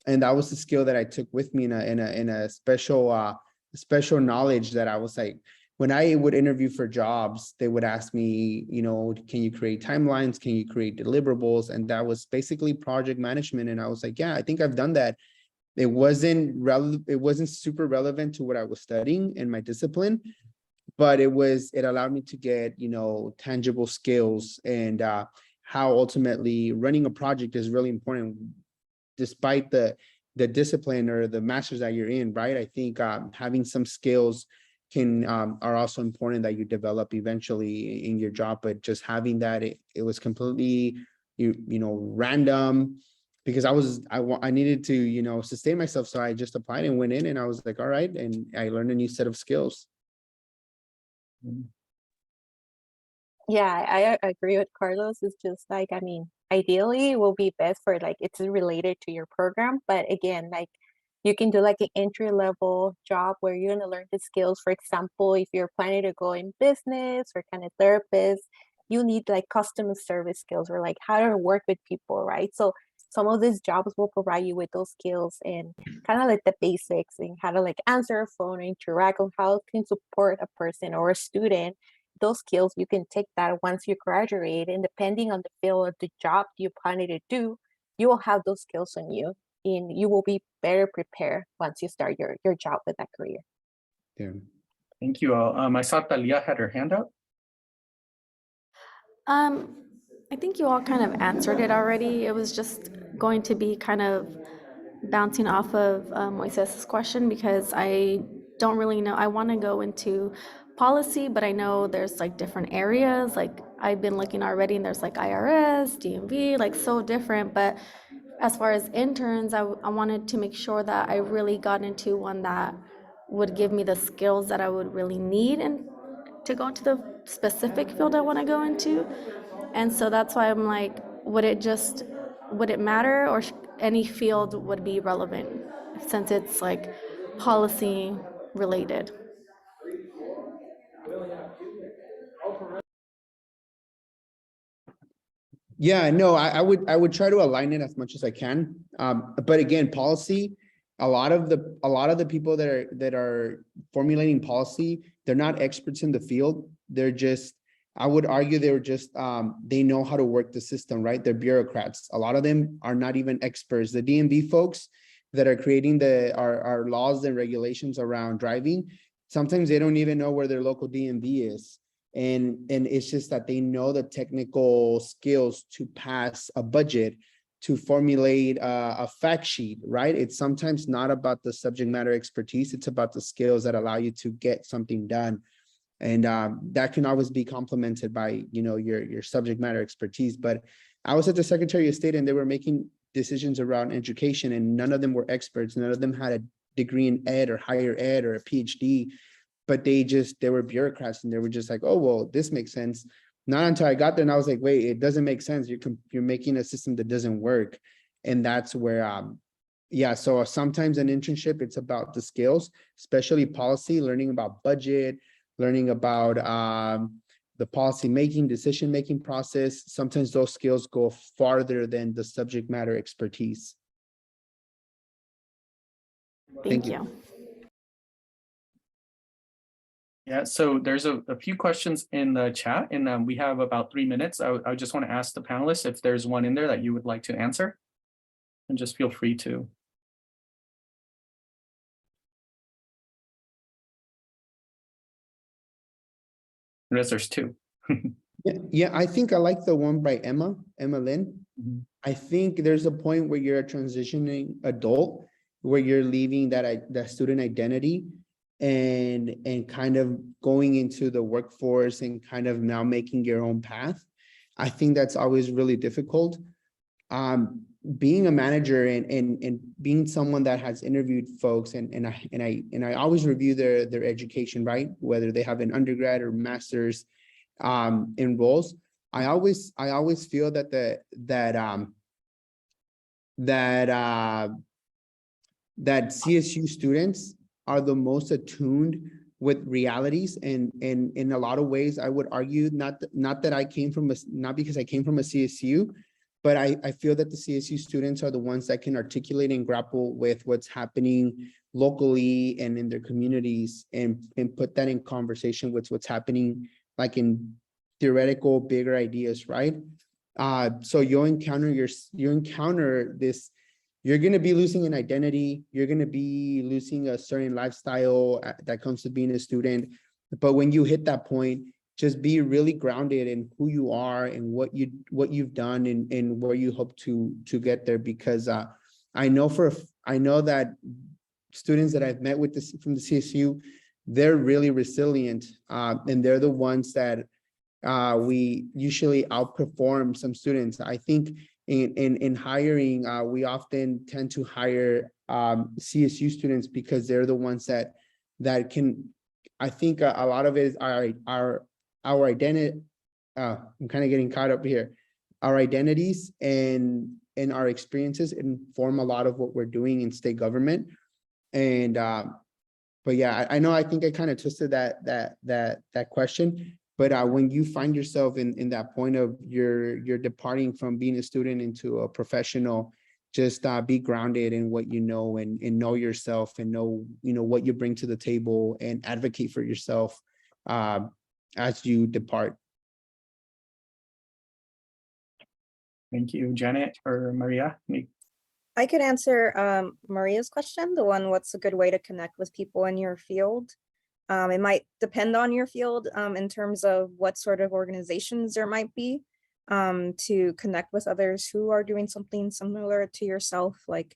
And that was the skill that I took with me in a special knowledge that I was like, when I would interview for jobs, they would ask me, can you create timelines? Can you create deliverables? And that was basically project management. And I was like, yeah, I think I've done that. It wasn't super relevant to what I was studying in my discipline, but it allowed me to get, tangible skills, and how ultimately running a project is really important, despite the discipline or the masters that you're in, right? I think having some skills are also important that you develop eventually in your job, but just having that, it was completely, random, because I needed to, sustain myself. So I just applied and went in, and I was like, all right. And I learned a new set of skills. Yeah, I agree with Carlos. It's just like, ideally it will be best for like, it's related to your program. But again, like you can do like an entry level job where you're going to learn the skills. For example, if you're planning to go in business or kind of therapist, you need like customer service skills, or like how to work with people, right? So some of these jobs will provide you with those skills and kind of like the basics, and how to like answer a phone, interact, on how can support a person or a student. Those skills, you can take that once you graduate, and depending on the field of the job you plan to do, you will have those skills on you, and you will be better prepared once you start your job with that career. Yeah. Thank you all. I saw Talia had her hand up. I think you all kind of answered it already. It was just going to be kind of bouncing off of Moises' question, because I don't really know. I want to go into policy, but I know there's like different areas. Like I've been looking already, and there's like IRS, DMV, like so different. But as far as interns, I wanted to make sure that I really got into one that would give me the skills that I would really need and to go into the specific field I want to go into. And so that's why I'm like, would it matter, or any field would be relevant since it's like policy related? Yeah, no, I would try to align it as much as I can. But again, policy, a lot of the people that are formulating policy, they're not experts in the field. They're just I would argue they were just, they know how to work the system, right? They're bureaucrats. A lot of them are not even experts. The DMV folks that are creating our laws and regulations around driving, sometimes they don't even know where their local DMV is. And it's just that they know the technical skills to pass a budget, to formulate a fact sheet, right? It's sometimes not about the subject matter expertise. It's about the skills that allow you to get something done. And that can always be complemented by, you know, your subject matter expertise. But I was at the Secretary of State and they were making decisions around education and none of them were experts. None of them had a degree in ed or higher ed or a PhD, but they were bureaucrats and they were just like, oh, well, this makes sense. Not until I got there and I was like, wait, it doesn't make sense. You're making a system that doesn't work. And that's where, yeah, so sometimes an internship, it's about the skills, especially policy, learning about budget, learning about the policy-making, decision-making process. Sometimes those skills go farther than the subject matter expertise. Thank you. Yeah, so there's a few questions in the chat and we have about 3 minutes. I just want to ask the panelists if there's one in there that you would like to answer. And just feel free to. Unless there's two. Yeah, I think I like the one by Emma Lynn. Mhm. I think there's a point where you're a transitioning adult, where you're leaving that student identity and kind of going into the workforce and kind of now making your own path. I think that's always really difficult. Being a manager and being someone that has interviewed folks and I always review their education, right? Whether they have an undergrad or master's in roles. I always feel that that CSU students are the most attuned with realities, and in a lot of ways, I would argue not because I came from a CSU, but I feel that the CSU students are the ones that can articulate and grapple with what's happening locally and in their communities, and put that in conversation with what's happening, like in theoretical bigger ideas, right? So you encounter this. You're going to be losing an identity. You're going to be losing a certain lifestyle that comes to being a student. But when you hit that point, just be really grounded in who you are and what you've done and where you hope to get there. Because I know that students that I've met with from the CSU, they're really resilient, and they're the ones that we usually outperform some students. I think in hiring, we often tend to hire CSU students because they're the ones that can. I think a lot of it is our identity. I'm kind of getting caught up here. Our identities and our experiences inform a lot of what we're doing in state government. And but yeah, I know I think I kind of twisted that question. But when you find yourself in that point of you're departing from being a student into a professional, just be grounded in what you know and know yourself and know what you bring to the table and advocate for yourself as you depart. Thank you, Janet or Maria. I could answer Maria's question, the one, what's a good way to connect with people in your field? It might depend on your field in terms of what sort of organizations there might be to connect with others who are doing something similar to yourself. Like,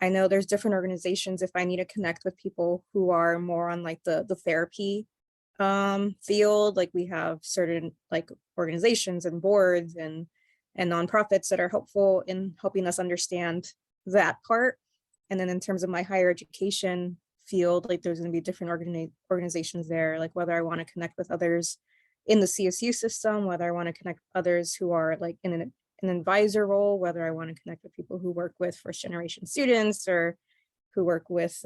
I know there's different organizations if I need to connect with people who are more on like the therapy field. Like, we have certain like organizations and boards and nonprofits that are helpful in helping us understand that part. And then in terms of my higher education field, like there's going to be different organizations there, like whether I want to connect with others in the CSU system, whether I want to connect with others who are like in an advisor role, whether I want to connect with people who work with first generation students or who work with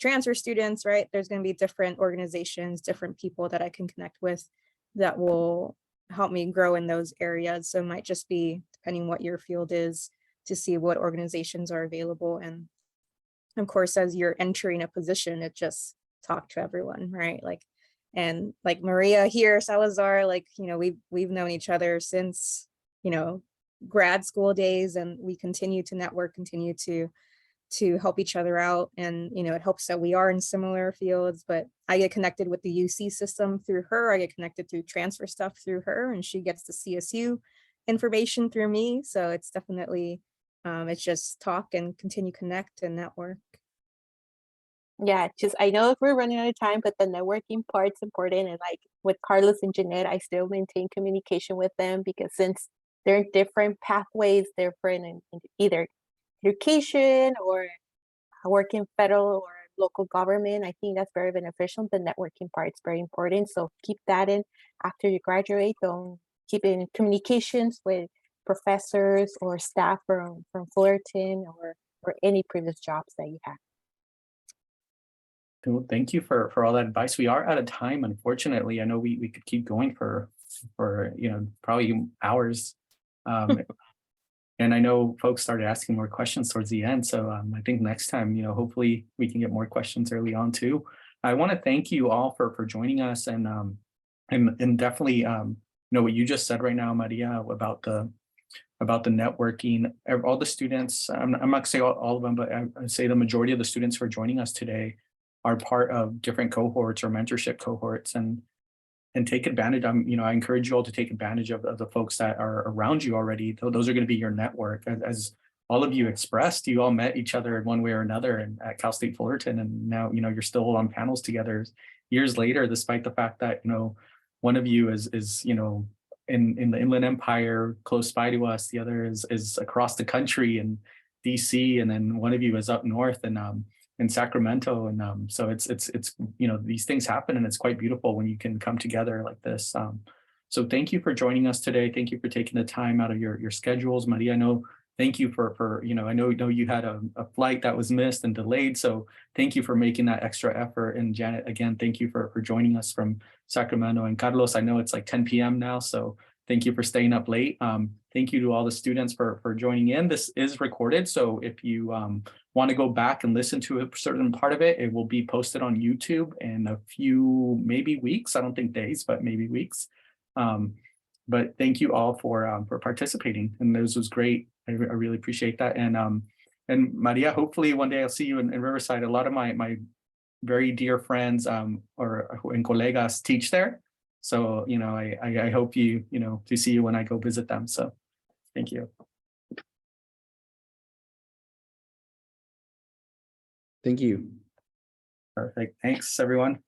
transfer students, right? There's going to be different organizations, different people that I can connect with that will help me grow in those areas. So it might just be depending what your field is to see what organizations are available. And of course, as you're entering a position, it just talk to everyone, right? Like And like Maria here, Salazar, like, we've known each other since, grad school days, and we continue to network, continue to help each other out. And, it helps that we are in similar fields, but I get connected with the UC system through her. I get connected through transfer stuff through her, and she gets the CSU information through me. So it's definitely, it's just talk and continue connect and network. Yeah, just I know if we're running out of time, but the networking part's important. And like with Carlos and Jeanette, I still maintain communication with them because since they're in different pathways, different in either education or work in federal or local government, I think that's very beneficial. The networking part is very important. So keep that in after you graduate. Don't keep in communications with professors or staff from Fullerton or any previous jobs that you have. Cool. Thank you for all that advice. We are out of time, unfortunately. I know we could keep going for probably hours. And I know folks started asking more questions towards the end. So I think next time, hopefully we can get more questions early on too. I want to thank you all for joining us, and definitely what you just said right now, Maria, about the networking. All the students, I'm not gonna say all of them, but I say the majority of the students who are joining us today are part of different cohorts or mentorship cohorts, and take advantage. I encourage you all to take advantage of the folks that are around you already. Those are going to be your network. As all of you expressed, you all met each other in one way or another and at Cal State Fullerton, and now you're still on panels together years later, despite the fact that one of you is in the Inland Empire close by to us, the other is across the country in DC, and then one of you is up north and in Sacramento. And so it's these things happen, and it's quite beautiful when you can come together like this. So thank you for joining us today. Thank you for taking the time out of your schedules. Maria, I know, thank you for I know you had a flight that was missed and delayed. So thank you for making that extra effort. And Janet, again, thank you for joining us from Sacramento. And Carlos, I know it's like 10 p.m. now, so thank you for staying up late. Thank you to all the students for joining in. This is recorded, so if you want to go back and listen to a certain part of it, it will be posted on YouTube in a few, maybe weeks. I don't think days, but maybe weeks. But thank you all for participating, and this was great. I really appreciate that. And Maria, hopefully one day I'll see you in Riverside. A lot of my very dear friends and colegas teach there. So, I hope to see you when I go visit them. So thank you. Thank you. Perfect. Thanks, everyone.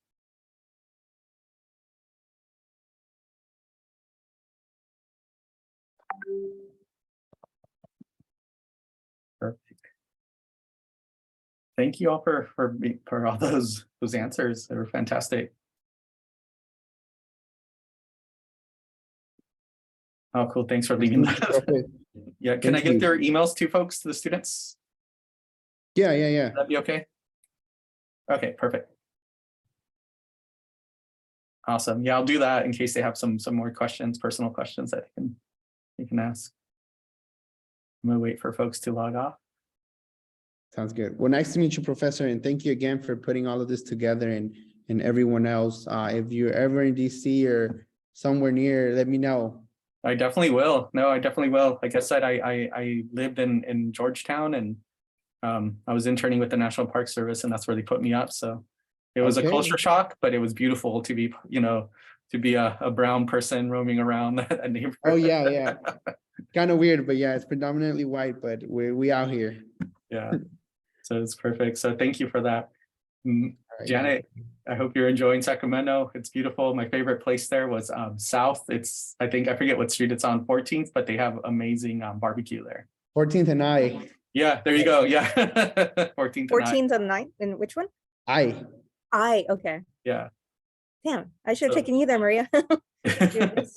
Perfect. Thank you all for all those answers. They were fantastic. Oh, cool. Thanks for leaving that. Yeah. Can I get their emails to folks, to the students? Yeah. That'd be okay. Okay, perfect. Awesome. Yeah, I'll do that in case they have some more questions, personal questions that you can ask. I'm gonna wait for folks to log off. Sounds good. Well, nice to meet you, Professor, and thank you again for putting all of this together, and everyone else. If you're ever in DC or somewhere near, let me know. I definitely will. No, I definitely will. Like I said, I lived in Georgetown, and I was interning with the National Park Service, and that's where they put me up. So it was a culture shock, but it was beautiful to be a brown person roaming around a neighborhood. Oh yeah. Kind of weird, but yeah, it's predominantly white, but we out here. Yeah. So it's perfect. So thank you for that. Right. Janet, I hope you're enjoying Sacramento. It's beautiful. My favorite place there was south. I forget what street it's on, 14th, but they have amazing barbecue there. 14th and I. Yeah, there you go. Yeah. 14th and 9th. And which one? I. Okay. Yeah. Damn, I should have taken you there, Maria.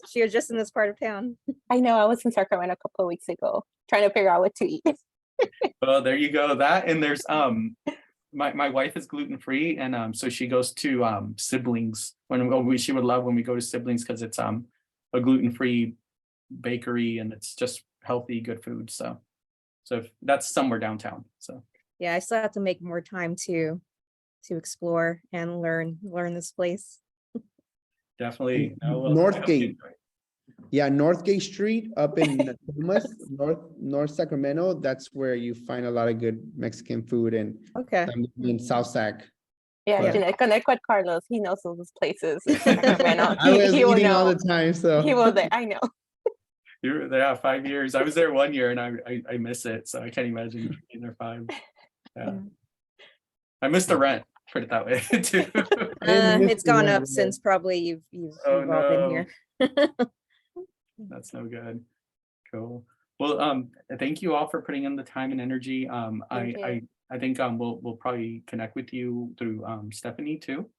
She was just in this part of town. I know, I was in Sacramento a couple of weeks ago trying to figure out what to eat. Well, there you go. That, and there's my wife is gluten-free, and so she goes to Siblings she would love when we go to Siblings, because it's a gluten-free bakery, and it's just healthy, good food. So that's somewhere downtown. So yeah, I still have to make more time to explore and learn this place. definitely. No, well, I hope you Northgate. enjoy it. Yeah, Northgate Street up in Thomas, North Sacramento. That's where you find a lot of good Mexican food, and Okay. in South Sac. Yeah, But- Jeanette, connect with Carlos. He knows those places in Sacramento. I was He will eating all know. the time, so. He will there. I know. You were there 5 years. I was there 1 year and I miss it. So I can't imagine being there 5. Yeah. I missed the rent, put it that way too. It's gone up since probably you've Oh, all been no. here. That's no good. Cool. Well, thank you all for putting in the time and energy. Thank you. I think we'll probably connect with you through Stephanie too.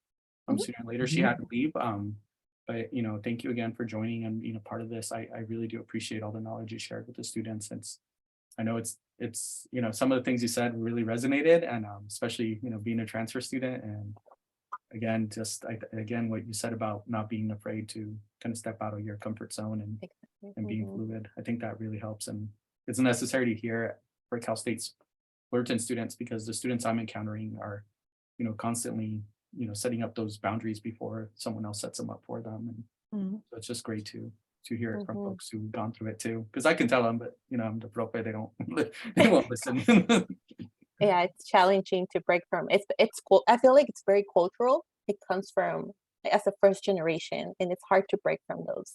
Sooner or later. She had to leave. But thank you again for joining and being a part of this. I really do appreciate all the knowledge you shared with the students. I know it's some of the things you said really resonated, and especially being a transfer student, and again again what you said about not being afraid to kind of step out of your comfort zone and being fluid. I think that really helps, and it's necessary to hear for Cal State's Fullerton students, because the students I'm encountering are constantly setting up those boundaries before someone else sets them up for them, and so it's just great to hear it from folks who've gone through it too, because I can tell them, but I'm the profe, they won't listen. Yeah, it's challenging to break from. It's cool. I feel like it's very cultural. It comes from as a first generation, and it's hard to break from those.